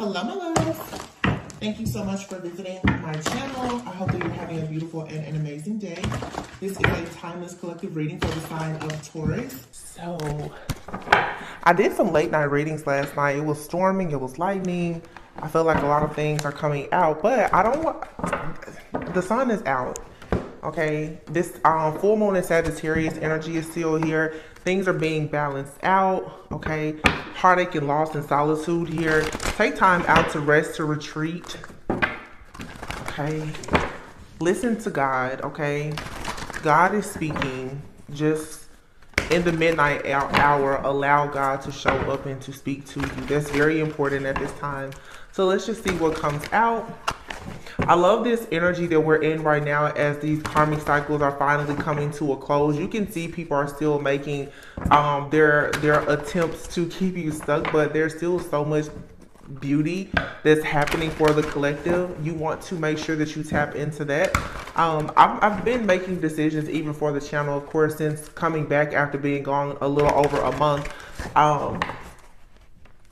Hello, my loves. Thank you so much for visiting my channel. I hope that you're having a beautiful and an amazing day. This is a timeless collective reading for the sign of Taurus. So, I did some late night readings last night. It was storming, it was lightning. I feel like a lot of things are coming out, but I don't want, the sun is out. Okay, this full moon in Sagittarius energy is still here. Things are being balanced out. Okay, heartache and loss and solitude here. Take time out to rest, to retreat. Okay, listen to God. Okay, God is speaking. Just in the midnight hour, allow God to show up and to speak to you. That's very important at this time. So let's just see what comes out. I love this energy that we're in right now as these karmic cycles are finally coming to a close. You can see people are still making their attempts to keep you stuck, but there's still so much beauty that's happening for the collective. You want to make sure that you tap into that. I've been making decisions even for the channel, of course, since coming back after being gone a little over a month.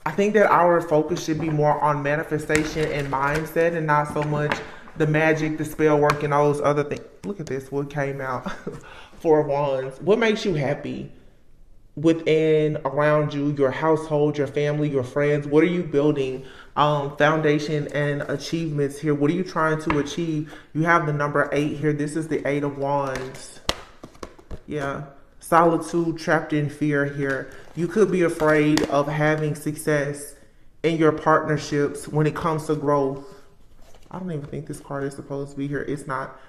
I think that our focus should be more on manifestation and mindset and not so much the magic, the spell work, and all those other things. Look at this, what came out. Four of Wands. What makes you happy within, around you, your household, your family, your friends? What are you building? Foundation and achievements here. What are you trying to achieve? You have the number 8 here. This is the 8 of Wands. Yeah. Solitude, trapped in fear here. You could be afraid of having success in your partnerships when it comes to growth. I don't even think this card is supposed to be here. It's not.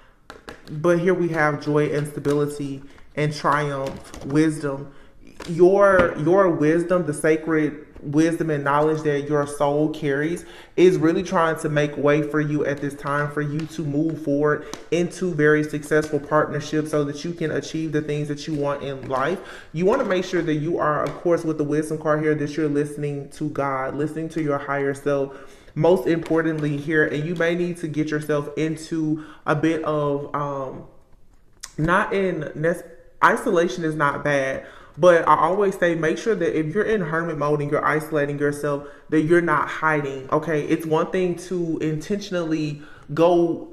But here we have joy and stability and triumph, wisdom. Your wisdom, the sacred wisdom and knowledge that your soul carries, is really trying to make way for you at this time, for you to move forward into very successful partnerships so that you can achieve the things that you want in life. You want to make sure that you are, of course, with the wisdom card here, that you're listening to God, listening to your higher self. Most importantly here, and you may need to get yourself into a bit of isolation is not bad. But I always say, make sure that if you're in hermit mode and you're isolating yourself, that you're not hiding, okay? It's one thing to intentionally go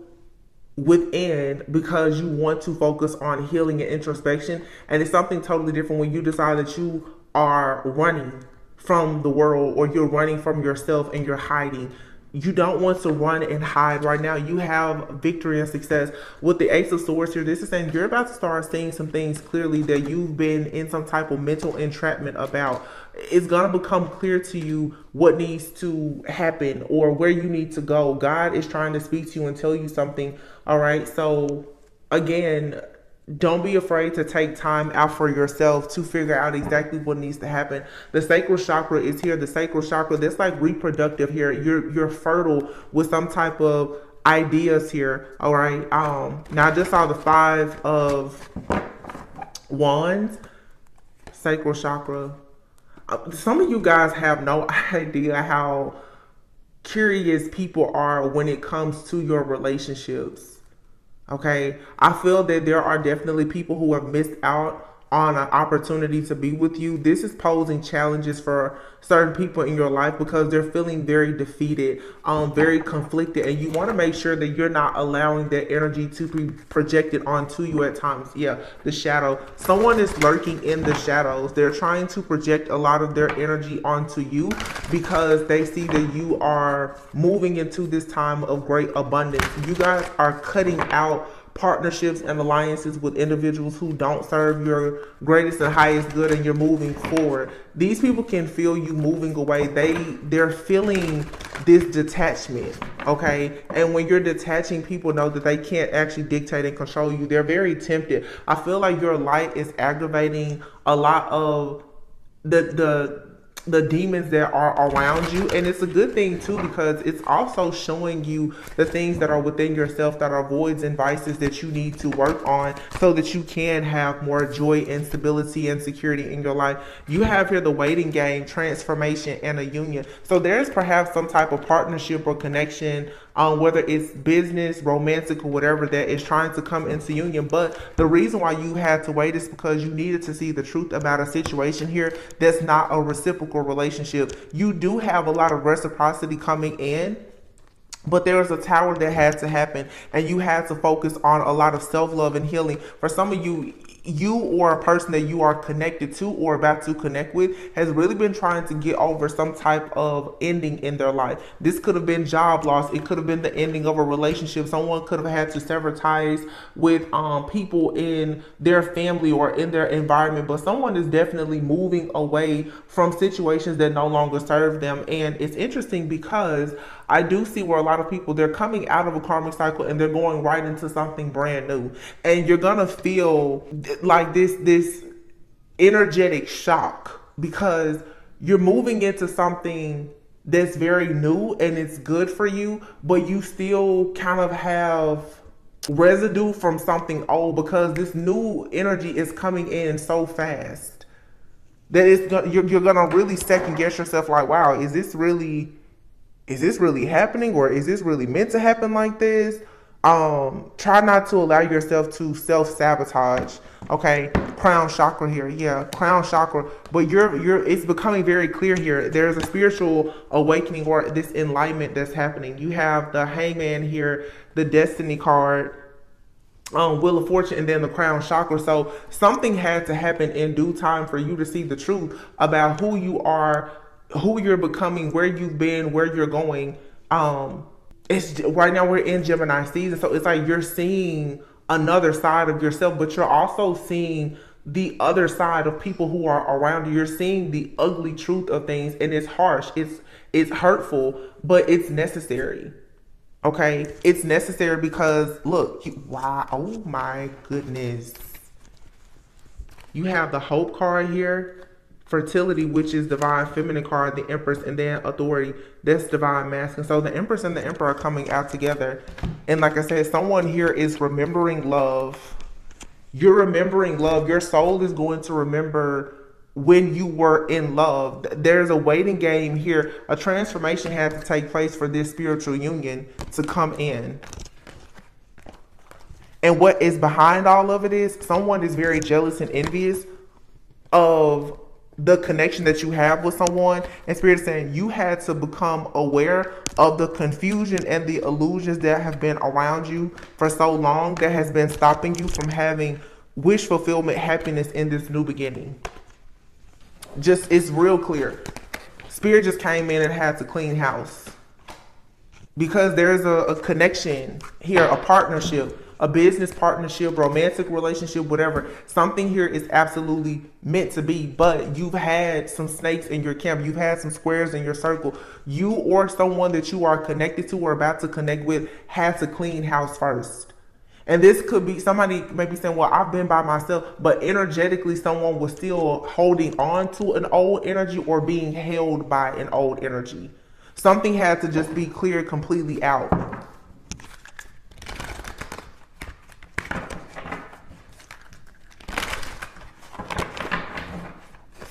within because you want to focus on healing and introspection. And it's something totally different when you decide that you are running from the world or you're running from yourself and you're hiding. You don't want to run and hide right now. You have victory and success. With the Ace of Swords here, this is saying you're about to start seeing some things clearly that you've been in some type of mental entrapment about. It's going to become clear to you what needs to happen or where you need to go. God is trying to speak to you and tell you something. All right. So again, don't be afraid to take time out for yourself to figure out exactly what needs to happen. The sacral chakra is here. The sacral chakra, that's like reproductive here. You're fertile with some type of ideas here. All right. Now I just saw the 5 of Wands, sacral chakra. Some of you guys have no idea how curious people are when it comes to your relationships. Okay, I feel that there are definitely people who have missed out on an opportunity to be with you. This is posing challenges for certain people in your life because they're feeling very defeated, very conflicted, and you want to make sure that you're not allowing that energy to be projected onto you at times. Yeah, the shadow. Someone is lurking in the shadows. They're trying to project a lot of their energy onto you because they see that you are moving into this time of great abundance. You guys are cutting out partnerships and alliances with individuals who don't serve your greatest and highest good, and you're moving forward. These people can feel you moving away. They're feeling this detachment, okay? And when you're detaching, people know that they can't actually dictate and control you. They're very tempted. I feel like your light is aggravating a lot of the demons that are around you, and it's a good thing too because it's also showing you the things that are within yourself that are voids and vices that you need to work on so that you can have more joy and stability and security in your life. You have here the waiting game, transformation, and a union. So there's perhaps some type of partnership or connection whether it's business, romantic, or whatever that is trying to come into union. But the reason why you had to wait is because you needed to see the truth about a situation here that's not a reciprocal relationship. You do have a lot of reciprocity coming in, but there was a tower that had to happen, and you had to focus on a lot of self-love and healing. For some of you, you or a person that you are connected to or about to connect with has really been trying to get over some type of ending in their life. This could have been job loss. It could have been the ending of a relationship. Someone could have had to sever ties with people in their family or in their environment, but someone is definitely moving away from situations that no longer serve them. And it's interesting because I do see where a lot of people, they're coming out of a karmic cycle and they're going right into something brand new. And you're going to feel like this energetic shock because you're moving into something that's very new and it's good for you, but you still kind of have residue from something old because this new energy is coming in so fast that you're going to really second guess yourself like, wow, is this really happening, or is this really meant to happen like this? Try not to allow yourself to self-sabotage. Okay, crown chakra here. Yeah, crown chakra. But it's becoming very clear here. There's a spiritual awakening or this enlightenment that's happening. You have the hangman here, the destiny card, Wheel of Fortune, and then the crown chakra. So something had to happen in due time for you to see the truth about who you are, who you're becoming, where you've been, where you're going. It's right now we're in Gemini season, so it's like you're seeing another side of yourself, but you're also seeing the other side of people who are around you. You're seeing the ugly truth of things, and it's harsh, it's hurtful, but it's necessary. Okay, it's necessary because look, wow, oh my goodness, you have the Hope card here. Fertility, which is divine feminine card, the Empress, and then authority, that's divine masculine. So the Empress and the Emperor are coming out together. And like I said, someone here is remembering love. You're remembering love. Your soul is going to remember when you were in love. There's a waiting game here. A transformation had to take place for this spiritual union to come in. And what is behind all of it is someone is very jealous and envious of the connection that you have with someone, and Spirit is saying you had to become aware of the confusion and the illusions that have been around you for so long that has been stopping you from having wish fulfillment, happiness in this new beginning. Just, it's real clear. Spirit just came in and had to clean house because there's a connection here, a partnership, a business partnership, romantic relationship, whatever. Something here is absolutely meant to be, but you've had some snakes in your camp. You've had some squares in your circle. You or someone that you are connected to or about to connect with had to clean house first. And this could be somebody maybe saying, well, I've been by myself, but energetically someone was still holding on to an old energy or being held by an old energy. Something had to just be cleared completely out.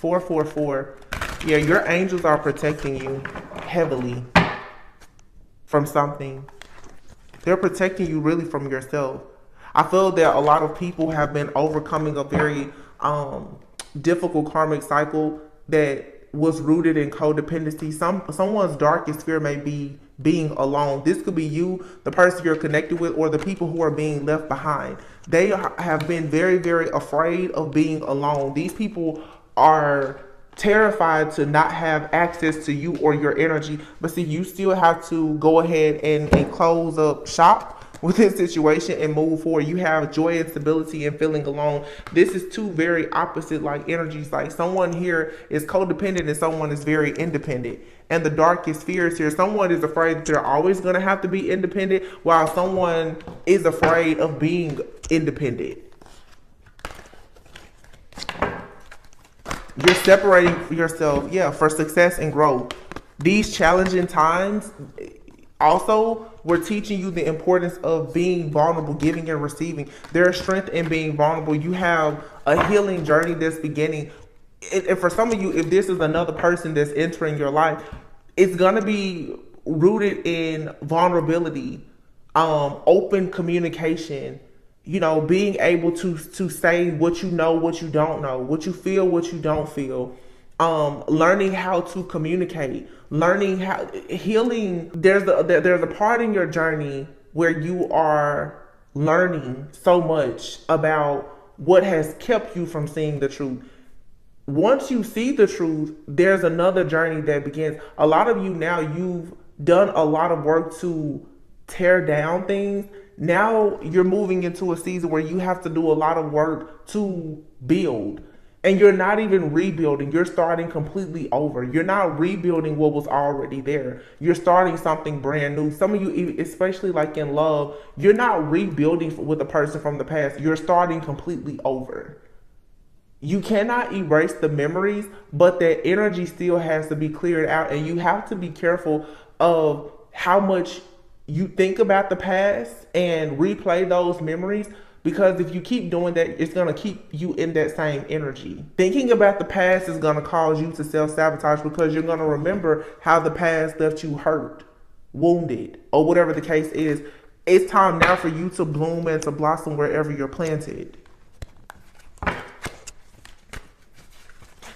444. Yeah, your angels are protecting you heavily from something. They're protecting you really from yourself. I feel that a lot of people have been overcoming a very difficult karmic cycle that was rooted in codependency. Someone's darkest fear may be being alone. This could be you, the person you're connected with, or the people who are being left behind. They have been very, very afraid of being alone. These people are terrified to not have access to you or your energy. But see, you still have to go ahead and close up shop with this situation and move forward. You have joy and stability and feeling alone. This is two very opposite like energies. Like someone here is codependent and someone is very independent. And the darkest fears here, someone is afraid that they're always going to have to be independent, while someone is afraid of being independent. You're separating yourself, for success and growth. These challenging times also, we're teaching you the importance of being vulnerable, giving and receiving. There's strength in being vulnerable. You have a healing journey that's beginning. And for some of you, if this is another person that's entering your life, it's going to be rooted in vulnerability, open communication, being able to say what you know, what you don't know, what you feel, what you don't feel, learning how to communicate, learning how healing. There's a part in your journey where you are learning so much about what has kept you from seeing the truth. Once you see the truth, there's another journey that begins. A lot of you now, you've done a lot of work to tear down things. Now you're moving into a season where you have to do a lot of work to build. And you're not even rebuilding. You're starting completely over. You're not rebuilding what was already there. You're starting something brand new. Some of you, especially like in love, you're not rebuilding with a person from the past. You're starting completely over. You cannot erase the memories, but that energy still has to be cleared out. And you have to be careful of how much you think about the past and replay those memories, because if you keep doing that, it's going to keep you in that same energy. Thinking about the past is going to cause you to self-sabotage, because you're going to remember how the past left you hurt, wounded, or whatever the case is. It's time now for you to bloom and to blossom wherever you're planted.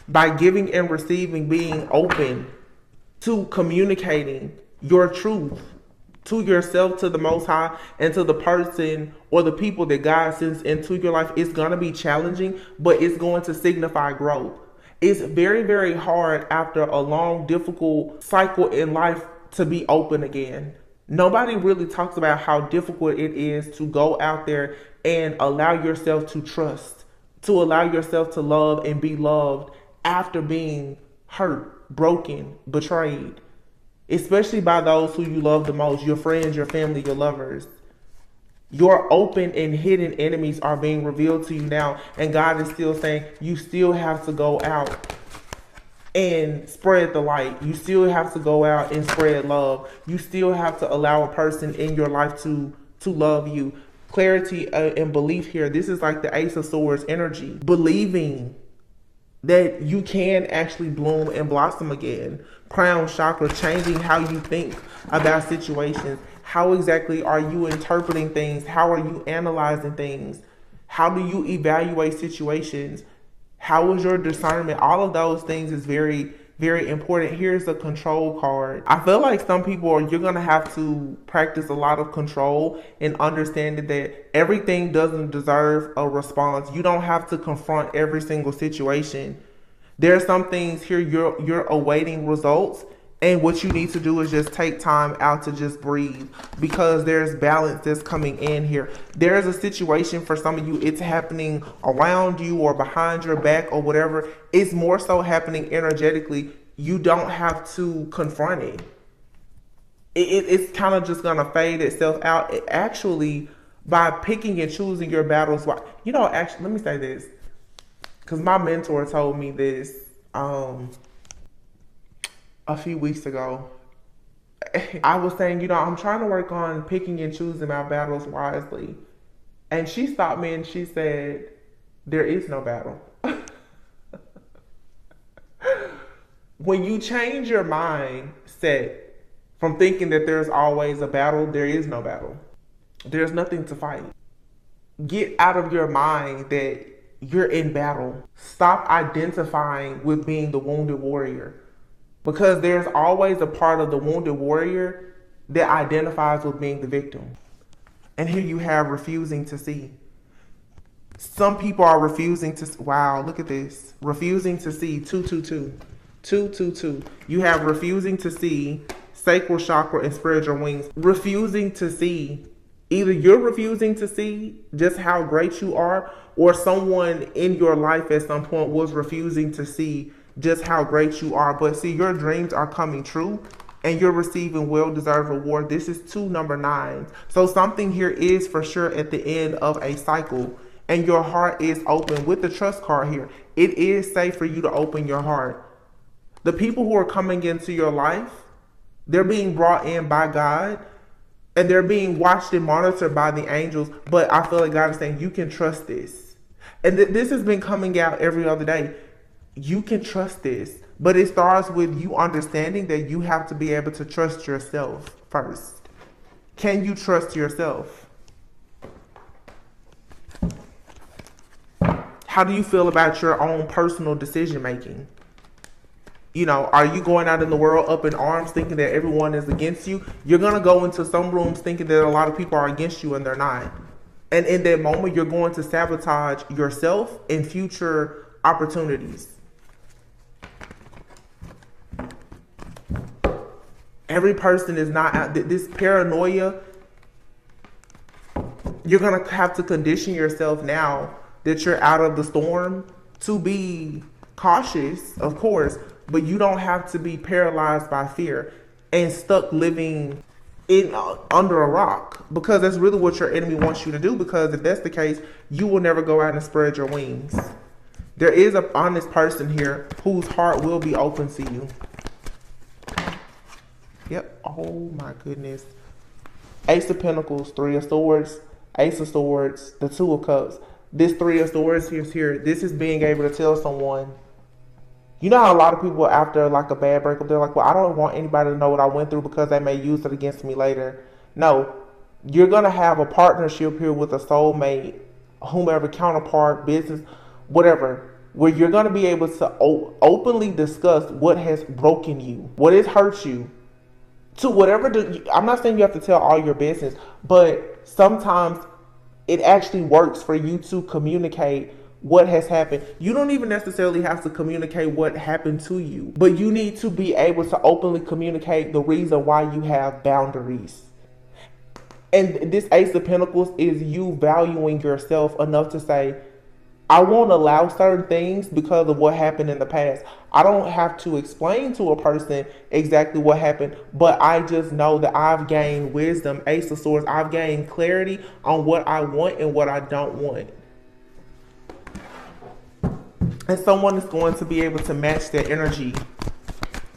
By giving and receiving, being open to communicating your truth to yourself, to the Most High, and to the person or the people that God sends into your life, it's going to be challenging, but it's going to signify growth. It's very, very hard after a long, difficult cycle in life to be open again. Nobody really talks about how difficult it is to go out there and allow yourself to trust, to allow yourself to love and be loved after being hurt, broken, betrayed, especially by those who you love the most, your friends, your family, your lovers. Your open and hidden enemies are being revealed to you now, and God is still saying you still have to go out and spread the light. You still have to go out and spread love. You still have to allow a person in your life to love you. Clarity and belief here. This is like the Ace of Swords energy. Believing that you can actually bloom and blossom again. Crown chakra, changing how you think about situations. How exactly are you interpreting things? How are you analyzing things? How do you evaluate situations? How is your discernment? All of those things is very, very important. Here's a control card. I feel like some people you're going to have to practice a lot of control and understanding that everything doesn't deserve a response. You don't have to confront every single situation. There are some things here you're awaiting results, and what you need to do is just take time out to just breathe, because there's balance that's coming in here. There's a situation for some of you, it's happening around you or behind your back or whatever. It's more so happening energetically. You don't have to confront it. It's kind of just going to fade itself out. Actually, by picking and choosing your battles, actually, let me say this, because my mentor told me this a few weeks ago. I was saying, I'm trying to work on picking and choosing my battles wisely. And she stopped me and she said, there is no battle. When you change your mindset from thinking that there's always a battle, there is no battle. There's nothing to fight. Get out of your mind that you're in battle. Stop identifying with being the wounded warrior, because there's always a part of the wounded warrior that identifies with being the victim. And here you have refusing to see. Some people are refusing to, wow, look at this. Refusing to see, 222. 222. You have refusing to see, sacral chakra, and spread your wings. Refusing to see. Either you're refusing to see just how great you are, or someone in your life at some point was refusing to see just how great you are. But see, your dreams are coming true and you're receiving well-deserved reward. This is 2 number 9. So something here is for sure at the end of a cycle, and your heart is open. With the trust card here, it is safe for you to open your heart. The people who are coming into your life, they're being brought in by God, and they're being watched and monitored by the angels. But I feel like God is saying you can trust this. And this has been coming out every other day. You can trust this. But it starts with you understanding that you have to be able to trust yourself first. Can you trust yourself? How do you feel about your own personal decision making? You know, are you going out in the world up in arms thinking that everyone is against you? You're going to go into some rooms thinking that a lot of people are against you and they're not. And in that moment, you're going to sabotage yourself and future opportunities. Every person is not out. This paranoia, you're going to have to condition yourself now that you're out of the storm to be cautious, of course, but you don't have to be paralyzed by fear and stuck living in under a rock, because that's really what your enemy wants you to do. Because if that's the case, you will never go out and spread your wings. There is an honest person here whose heart will be open to you. Yep. Oh my goodness. Ace of Pentacles, Three of Swords, Ace of Swords, the Two of Cups. This Three of Swords is here. This is being able to tell someone. You know how a lot of people after like a bad breakup, they're like, well, I don't want anybody to know what I went through because they may use it against me later. No, you're going to have a partnership here with a soulmate, whomever, counterpart, business, whatever, where you're going to be able to openly discuss what has broken you, what has hurt you. To whatever, I'm not saying you have to tell all your business, but sometimes it actually works for you to communicate what has happened. You don't even necessarily have to communicate what happened to you, but you need to be able to openly communicate the reason why you have boundaries. And this Ace of Pentacles is you valuing yourself enough to say, I won't allow certain things because of what happened in the past. I don't have to explain to a person exactly what happened, but I just know that I've gained wisdom, Ace of Swords. I've gained clarity on what I want and what I don't want. And someone is going to be able to match that energy.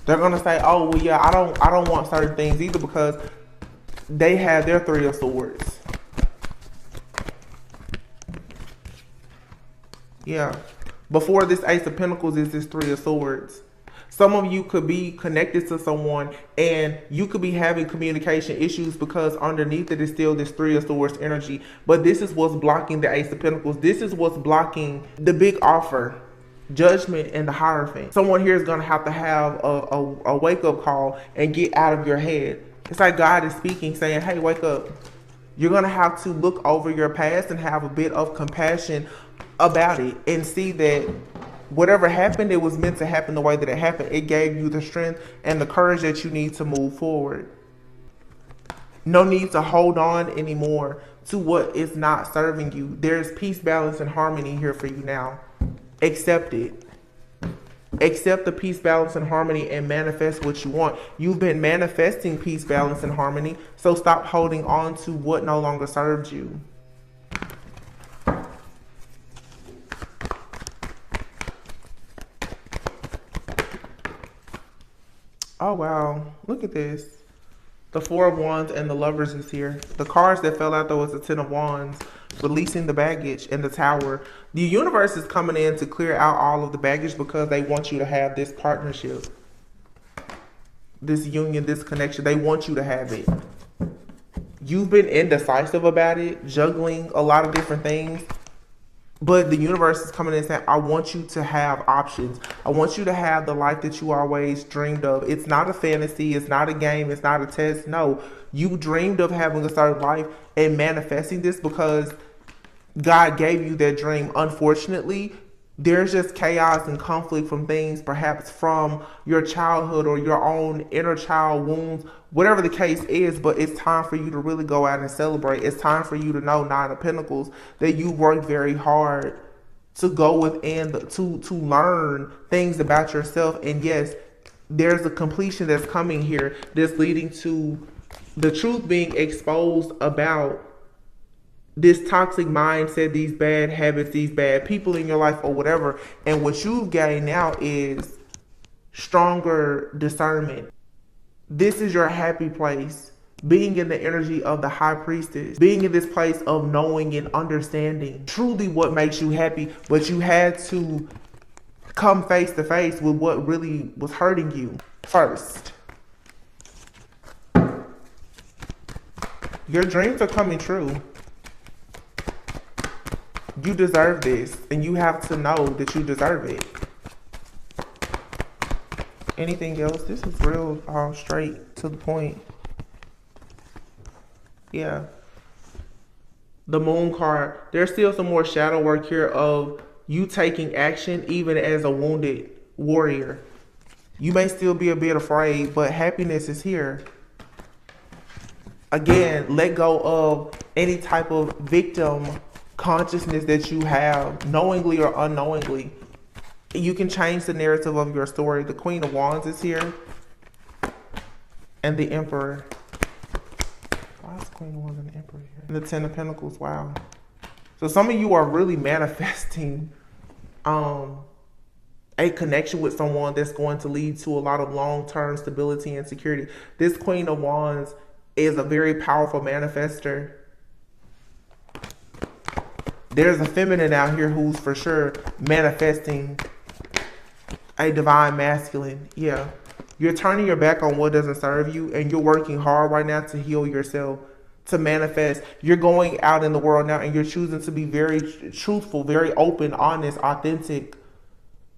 They're going to say, oh, well, yeah, I don't want certain things either, because they have their Three of Swords. Yeah. Before this Ace of Pentacles is this Three of Swords. Some of you could be connected to someone and you could be having communication issues because underneath it is still this Three of Swords energy. But this is what's blocking the Ace of Pentacles. This is what's blocking the big offer, Judgment, and the Hierophant. Someone here is going to have a wake-up call and get out of your head. It's like God is speaking, saying, hey, wake up. You're going to have to look over your past and have a bit of compassion about it and see that whatever happened, it was meant to happen the way that it happened. It gave you the strength and the courage that you need to move forward. No need to hold on anymore to what is not serving you. There's peace, balance, and harmony here for you now. Accept it. Accept the peace, balance, and harmony and manifest what you want. You've been manifesting peace, balance, and harmony, so stop holding on to what no longer serves you. Oh, wow. Look at this. The Four of Wands and the Lovers is here. The cards that fell out, though, was the Ten of Wands, releasing the baggage, and the Tower. The universe is coming in to clear out all of the baggage because they want you to have this partnership, this union, this connection. They want you to have it. You've been indecisive about it, juggling a lot of different things. But the universe is coming in and saying, I want you to have options. I want you to have the life that you always dreamed of. It's not a fantasy. It's not a game. It's not a test. No, you dreamed of having a certain life and manifesting this because God gave you that dream. Unfortunately, there's just chaos and conflict from things, perhaps from your childhood or your own inner child wounds, whatever the case is. But it's time for you to really go out and celebrate. It's time for you to know, Nine of Pentacles, that you worked very hard to go within, to learn things about yourself. And yes, there's a completion that's coming here that's leading to the truth being exposed about this toxic mindset, these bad habits, these bad people in your life or whatever. And what you've gained now is stronger discernment. This is your happy place. Being in the energy of the High Priestess. Being in this place of knowing and understanding truly what makes you happy. But you had to come face to face with what really was hurting you first. Your dreams are coming true. You deserve this, and you have to know that you deserve it. Anything else? This is real straight to the point. Yeah. The moon card. There's still some more shadow work here of you taking action even as a wounded warrior. You may still be a bit afraid, but happiness is here. Again, let go of any type of victim consciousness that you have, knowingly or unknowingly. You can change the narrative of your story. The Queen of Wands is here. And the Emperor. Why is the Queen of Wands and the Emperor here? And the Ten of Pentacles, wow. So some of you are really manifesting a connection with someone that's going to lead to a lot of long-term stability and security. This Queen of Wands is a very powerful manifester. There's a feminine out here who's for sure manifesting a divine masculine. Yeah. You're turning your back on what doesn't serve you, and you're working hard right now to heal yourself, to manifest. You're going out in the world now and you're choosing to be very truthful, very open, honest, authentic.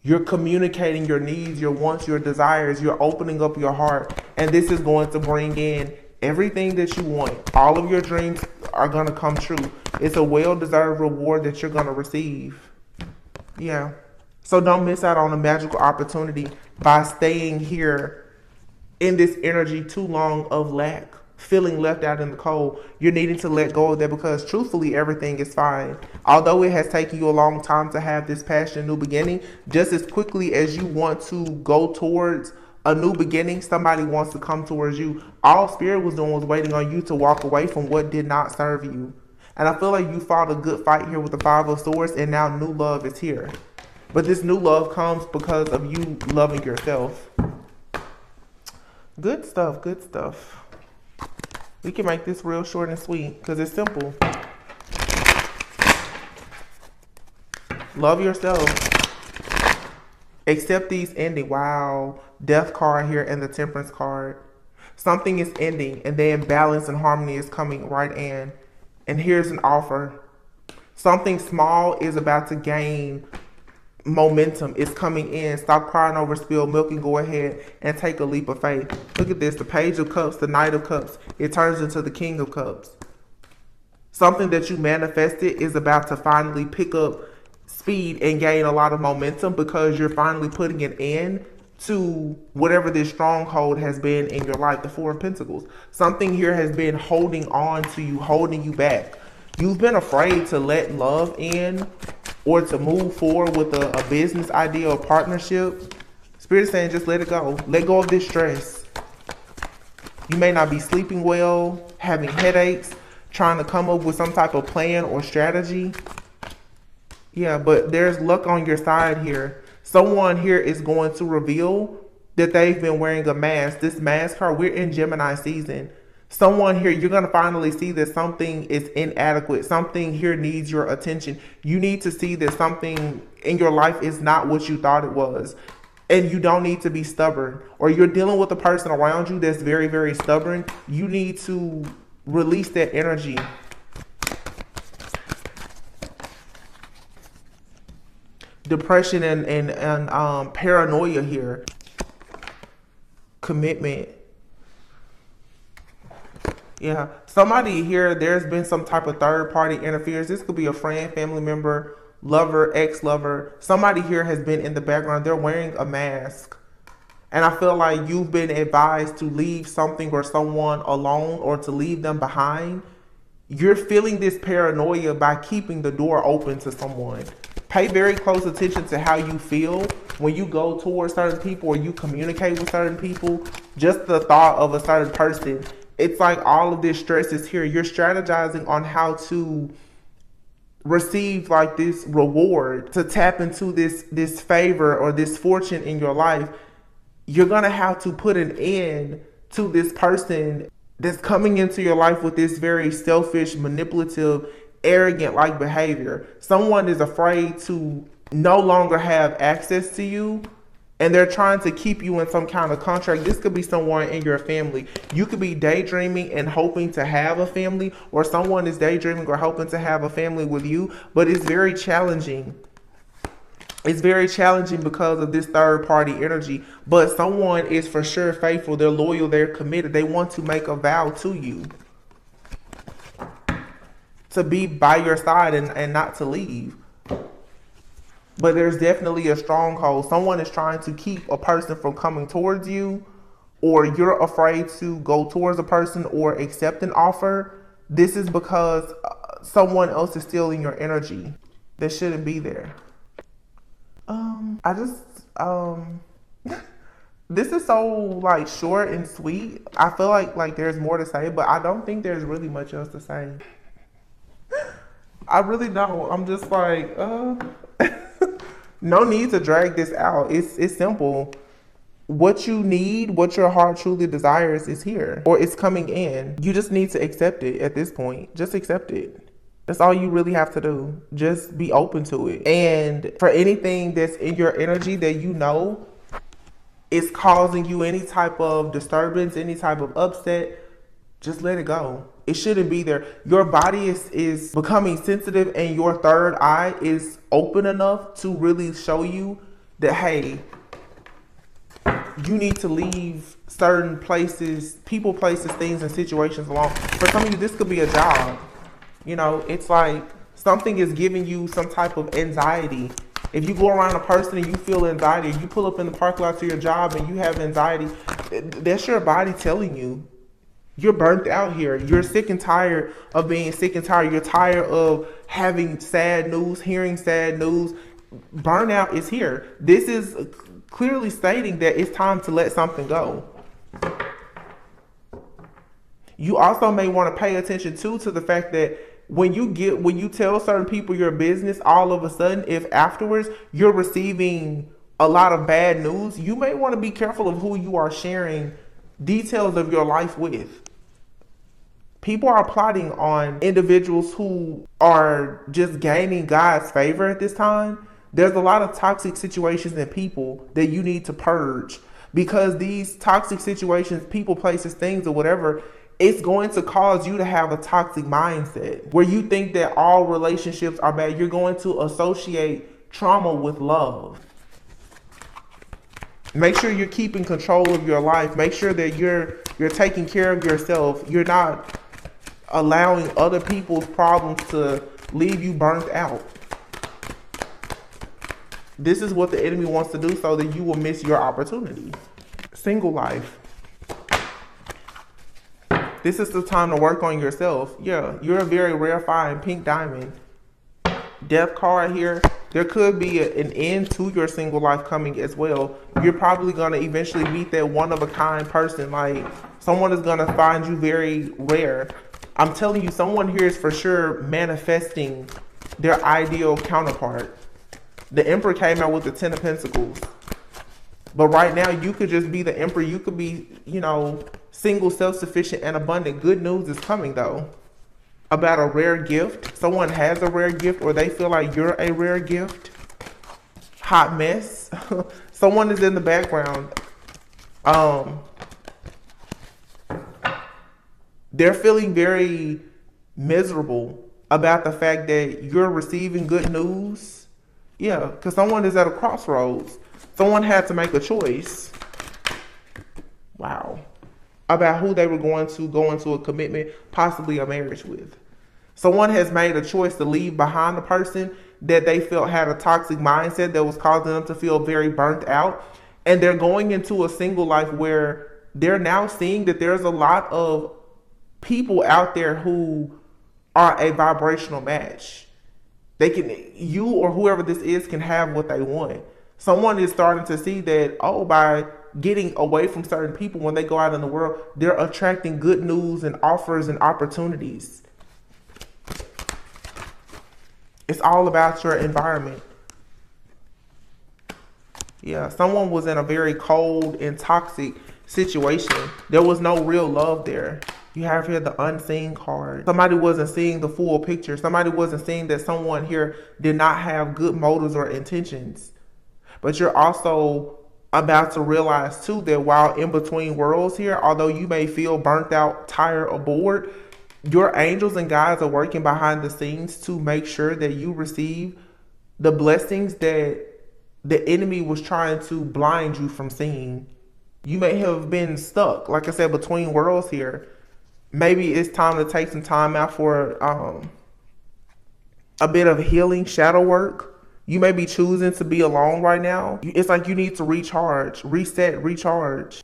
You're communicating your needs, your wants, your desires. You're opening up your heart. And this is going to bring in everything that you want. All of your dreams are going to come true. It's a well-deserved reward that you're going to receive. Yeah. So don't miss out on a magical opportunity by staying here in this energy too long of lack, feeling left out in the cold. You're needing to let go of that because truthfully, everything is fine. Although it has taken you a long time to have this passion, new beginning, just as quickly as you want to go towards a new beginning, somebody wants to come towards you. All Spirit was doing was waiting on you to walk away from what did not serve you. And I feel like you fought a good fight here with the Five of Swords, and now new love is here. But this new love comes because of you loving yourself. Good stuff, good stuff. We can make this real short and sweet because it's simple. Love yourself. Accept these ending. Wow. Death card here and the Temperance card. Something is ending and then balance and harmony is coming right in. And here's an offer. Something small is about to gain momentum. It's coming in. Stop crying over spilled milk and go ahead and take a leap of faith. Look at this. The Page of Cups, the Knight of Cups. It turns into the King of Cups. Something that you manifested is about to finally pick up speed and gain a lot of momentum because you're finally putting an end to whatever this stronghold has been in your life. The Four of Pentacles. Something here has been holding on to you, holding you back. You've been afraid to let love in or to move forward with a business idea or partnership. Spirit is saying just let it go. Let go of this stress. You may not be sleeping well, having headaches, trying to come up with some type of plan or strategy. Yeah, but there's luck on your side here. Someone here is going to reveal that they've been wearing a mask. This mask card, we're in Gemini season. Someone here, you're going to finally see that something is inadequate. Something here needs your attention. You need to see that something in your life is not what you thought it was. And you don't need to be stubborn. Or you're dealing with a person around you that's very, very stubborn. You need to release that energy. Depression and paranoia here. Commitment. Yeah, somebody here, there's been some type of third party interference. This could be a friend, family member, lover, ex-lover. Somebody here has been in the background. They're wearing a mask. And I feel like you've been advised to leave something or someone alone or to leave them behind. You're feeling this paranoia by keeping the door open to someone. Pay very close attention to how you feel when you go towards certain people or you communicate with certain people. Just the thought of a certain person. It's like all of this stress is here. You're strategizing on how to receive like this reward, to tap into this favor or this fortune in your life. You're going to have to put an end to this person that's coming into your life with this very selfish, manipulative, arrogant like behavior. Someone is afraid to no longer have access to you, and they're trying to keep you in some kind of contract. This could be someone in your family. You could be daydreaming and hoping to have a family, or someone is daydreaming or hoping to have a family with you, but it's very challenging. It's very challenging because of this third party energy, but someone is for sure faithful. They're loyal. They're committed. They want to make a vow to you, to be by your side and not to leave. But there's definitely a stronghold. Someone is trying to keep a person from coming towards you, or you're afraid to go towards a person or accept an offer. This is because someone else is stealing your energy that shouldn't be there. This is so like short and sweet. I feel like there's more to say, but I don't think there's really much else to say. I really don't. I'm just like, no need to drag this out. It's simple. What you need, what your heart truly desires is here, or it's coming in. You just need to accept it at this point. Just accept it. That's all you really have to do. Just be open to it. And for anything that's in your energy that you know is causing you any type of disturbance, any type of upset, just let it go. It shouldn't be there. Your body is becoming sensitive, and your third eye is open enough to really show you that, hey, you need to leave certain places, people, places, things, and situations alone. For some of you, this could be a job. You know, it's like something is giving you some type of anxiety. If you go around a person and you feel anxiety, you pull up in the parking lot to your job and you have anxiety, that's your body telling you you're burnt out here. You're sick and tired of being sick and tired. You're tired of having sad news, hearing sad news. Burnout is here. This is clearly stating that it's time to let something go. You also may want to pay attention to the fact that when you tell certain people your business, all of a sudden, if afterwards you're receiving a lot of bad news, you may want to be careful of who you are sharing details of your life with. People are plotting on individuals who are just gaining God's favor at this time. There's a lot of toxic situations and people that you need to purge, because these toxic situations, people, places, things, or whatever, it's going to cause you to have a toxic mindset where you think that all relationships are bad. You're going to associate trauma with love. Make sure you're keeping control of your life. Make sure that you're taking care of yourself. You're not allowing other people's problems to leave you burnt out. This is what the enemy wants to do so that you will miss your opportunity. Single life. This is the time to work on yourself. Yeah, you're a very rarefied pink diamond. Death card here. There could be an end to your single life coming as well. You're probably going to eventually meet that one-of-a-kind person. Like, someone is going to find you very rare. I'm telling you, someone here is for sure manifesting their ideal counterpart. The Emperor came out with the 10 of Pentacles. But right now, you could just be the Emperor. You could be, single, self-sufficient, and abundant. Good news is coming, though, about a rare gift. Someone has a rare gift, or they feel like you're a rare gift. Hot mess. Someone is in the background. They're feeling very miserable about the fact that you're receiving good news. Yeah, because someone is at a crossroads. Someone had to make a choice. Wow. About who they were going to go into a commitment, possibly a marriage with. Someone has made a choice to leave behind a person that they felt had a toxic mindset that was causing them to feel very burnt out. And they're going into a single life where they're now seeing that there's a lot of people out there who are a vibrational match. You or whoever this is can have what they want. Someone is starting to see that, by getting away from certain people when they go out in the world, they're attracting good news and offers and opportunities. It's all about your environment. Yeah, someone was in a very cold and toxic situation. There was no real love there. You have here the unseen card. Somebody wasn't seeing the full picture. Somebody wasn't seeing that someone here did not have good motives or intentions. But you're also about to realize too that while in between worlds here, although you may feel burnt out, tired, or bored, your angels and guides are working behind the scenes to make sure that you receive the blessings that the enemy was trying to blind you from seeing. You may have been stuck, like I said, between worlds here. Maybe it's time to take some time out for a bit of healing shadow work. You may be choosing to be alone right now. It's like you need to recharge, reset, recharge.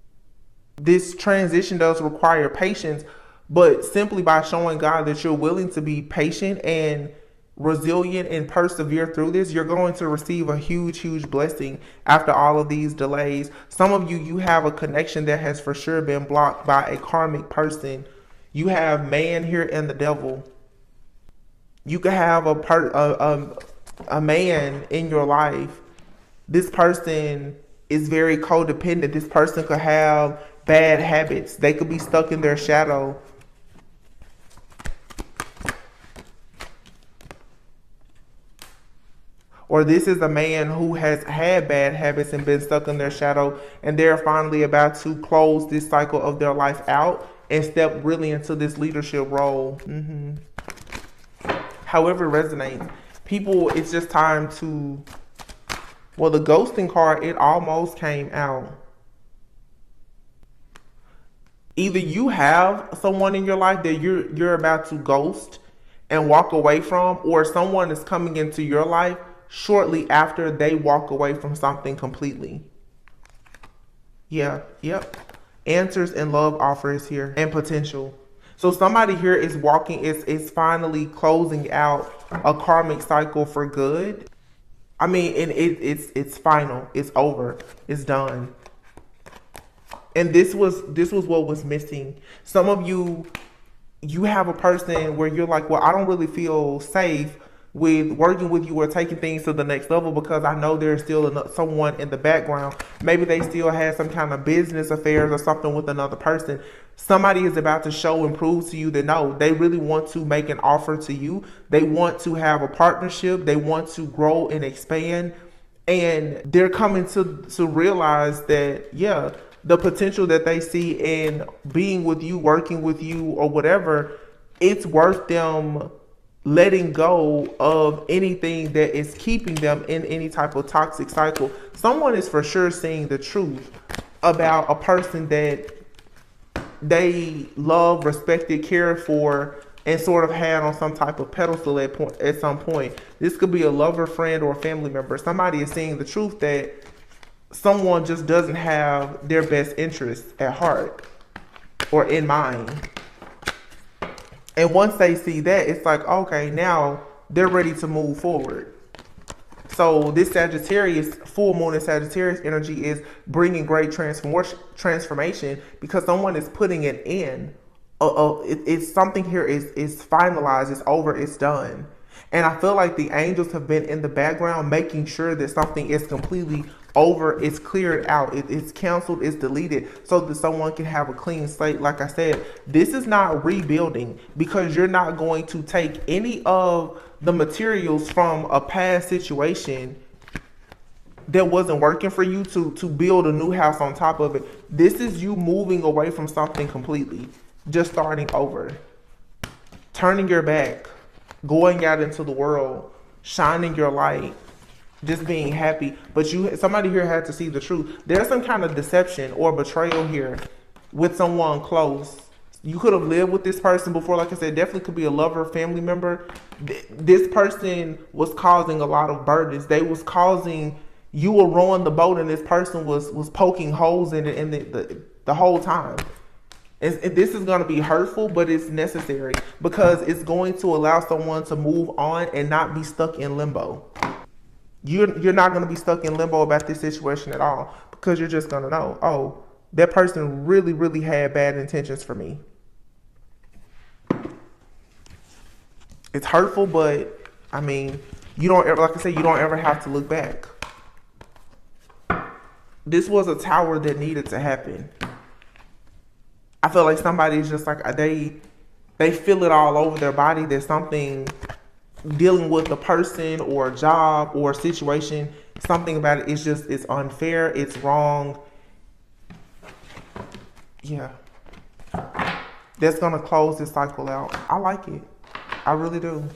This transition does require patience, but simply by showing God that you're willing to be patient and resilient and persevere through this, you're going to receive a huge blessing after all of these delays. Some of you, you have a connection that has for sure been blocked by a karmic person. You have man here and the devil. You could have a man in your life. This person is very codependent. This person could have bad habits. They could be stuck in their shadow. Or this is a man who has had bad habits and been stuck in their shadow, and they're finally about to close this cycle of their life out and step really into this leadership role. However it resonates. People, it's just time to, well, the ghosting card, it almost came out. Either you have someone in your life that you're about to ghost and walk away from, or someone is coming into your life shortly after they walk away from something completely. Yep. Answers and love offers here and potential. So somebody here is walking, is finally closing out a karmic cycle for good. I mean, and it's final. It's over. It's done. And this was what was missing. Some of you have a person where you're like, well, I don't really feel safe with working with you or taking things to the next level because I know there's still someone in the background. Maybe they still have some kind of business affairs or something with another person. Somebody is about to show and prove to you that no, they really want to make an offer to you. They want to have a partnership. They want to grow and expand. And they're coming to realize that, yeah, the potential that they see in being with you, working with you, or whatever, it's worth them letting go of anything that is keeping them in any type of toxic cycle. Someone is for sure seeing the truth about a person that they love, respected, cared for, and sort of had on some type of pedestal at some point. This could be a lover, friend, or a family member. Somebody is seeing the truth that someone just doesn't have their best interests at heart or in mind. And once they see that, it's like, okay, now they're ready to move forward. So this Sagittarius, full moon and Sagittarius energy is bringing great transformation because someone is putting it in. It's something here is finalized, it's over, it's done. And I feel like the angels have been in the background making sure that something is completely over, it's cleared out, it's canceled, it's deleted, so that someone can have a clean slate. Like I said, this is not rebuilding because you're not going to take any of the materials from a past situation that wasn't working for you to build a new house on top of it. This is you moving away from something completely, just starting over, turning your back, going out into the world, shining your light, just being happy. But somebody here had to see the truth. There's some kind of deception or betrayal here with someone close. You could have lived with this person before. Like I said, definitely could be a lover, family member. This person was causing a lot of burdens. They was causing, you were rowing the boat and this person was poking holes in it the whole time. This is going to be hurtful, but it's necessary because it's going to allow someone to move on and not be stuck in limbo. You're not going to be stuck in limbo about this situation at all because you're just going to know, oh, that person really had bad intentions for me. It's hurtful, but I mean, you don't ever, like I said, you don't ever have to look back. This was a tower that needed to happen. I feel like somebody's just like they feel it all over their body. There's something dealing with a person or a job or a situation. Something about it is just, it's unfair. It's wrong. Yeah. That's going to close this cycle out. I like it. I really do.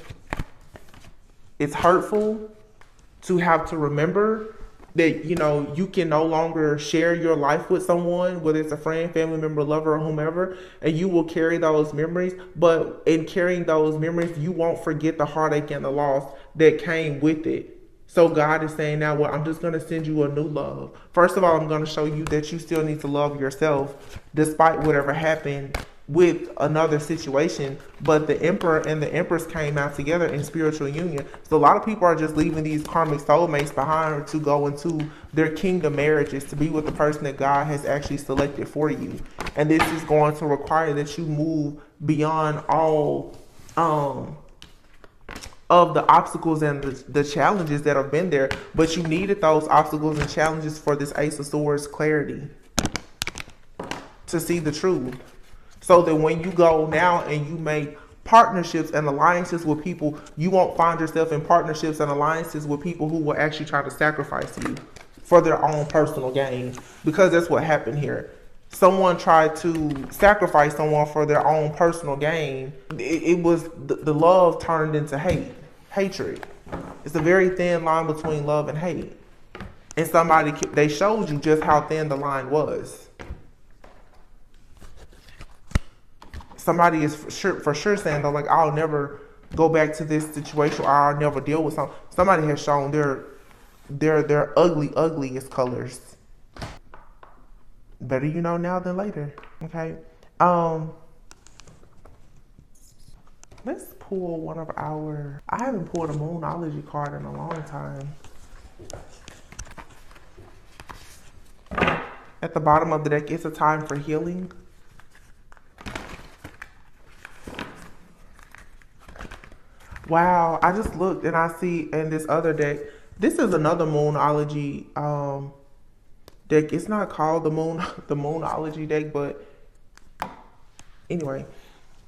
It's hurtful to have to remember that, you can no longer share your life with someone, whether it's a friend, family member, lover, or whomever, and you will carry those memories. But in carrying those memories, you won't forget the heartache and the loss that came with it. So God is saying now, well, I'm just going to send you a new love. First of all, I'm going to show you that you still need to love yourself despite whatever happened with another situation. But the Emperor and the Empress came out together in spiritual union. So a lot of people are just leaving these karmic soulmates behind to go into their kingdom marriages, to be with the person that God has actually selected for you. And this is going to require that you move beyond all of the obstacles and the challenges that have been there. But you needed those obstacles and challenges for this Ace of Swords clarity, to see the truth. So that when you go now and you make partnerships and alliances with people, you won't find yourself in partnerships and alliances with people who will actually try to sacrifice you for their own personal gain. Because that's what happened here. Someone tried to sacrifice someone for their own personal gain. It was the love turned into hatred. It's a very thin line between love and hate. And they showed you just how thin the line was. Somebody is for sure saying, though, like, I'll never go back to this situation, or I'll never deal with something. Somebody has shown their ugliest colors. Better now than later. Okay. Let's pull one of our. I haven't pulled a Moonology card in a long time. At the bottom of the deck, it's a time for healing. Wow, I just looked and I see in this other deck, this is another Moonology deck. It's not called the Moonology deck, but anyway.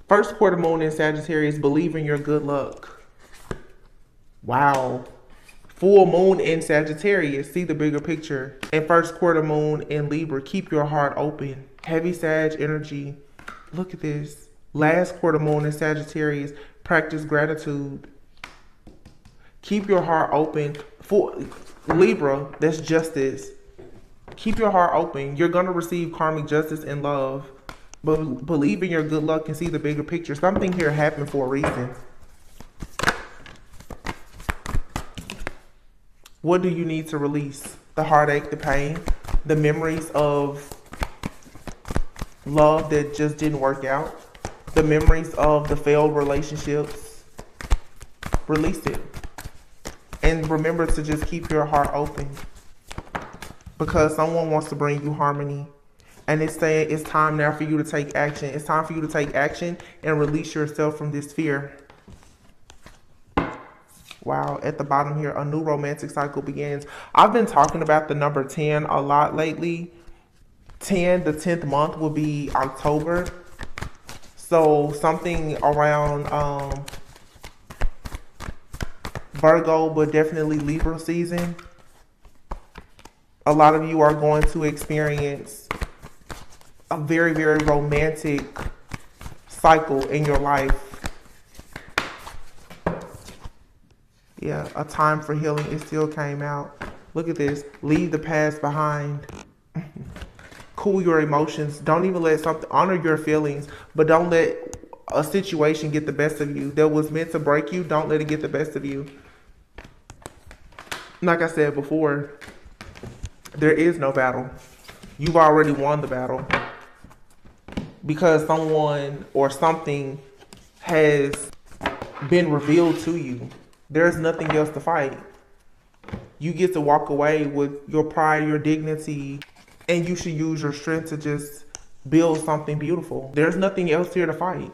First quarter moon in Sagittarius, believe in your good luck. Wow. Full moon in Sagittarius, see the bigger picture. And first quarter moon in Libra, keep your heart open. Heavy Sag energy. Look at this. Last quarter moon in Sagittarius, practice gratitude. Keep your heart open. For Libra, that's justice. Keep your heart open. You're going to receive karmic justice and love. But believe in your good luck and see the bigger picture. Something here happened for a reason. What do you need to release? The heartache, the pain, the memories of love that just didn't work out. The memories of the failed relationships. Release it. And remember to just keep your heart open. Because someone wants to bring you harmony. And it's saying it's time now for you to take action. It's time for you to take action and release yourself from this fear. Wow, at the bottom here, a new romantic cycle begins. I've been talking about the number 10 a lot lately. 10, the 10th month will be October. So something around Virgo, but definitely Libra season. A lot of you are going to experience a very, very romantic cycle in your life. Yeah, a time for healing. It still came out. Look at this. Leave the past behind. Cool your emotions. Don't even let something, honor your feelings, but don't let a situation get the best of you. That was meant to break you. Don't let it get the best of you. Like I said before, there is no battle. You've already won the battle. Because someone or something has been revealed to you. There's nothing else to fight. You get to walk away with your pride, your dignity, and you should use your strength to just build something beautiful. There's nothing else here to fight.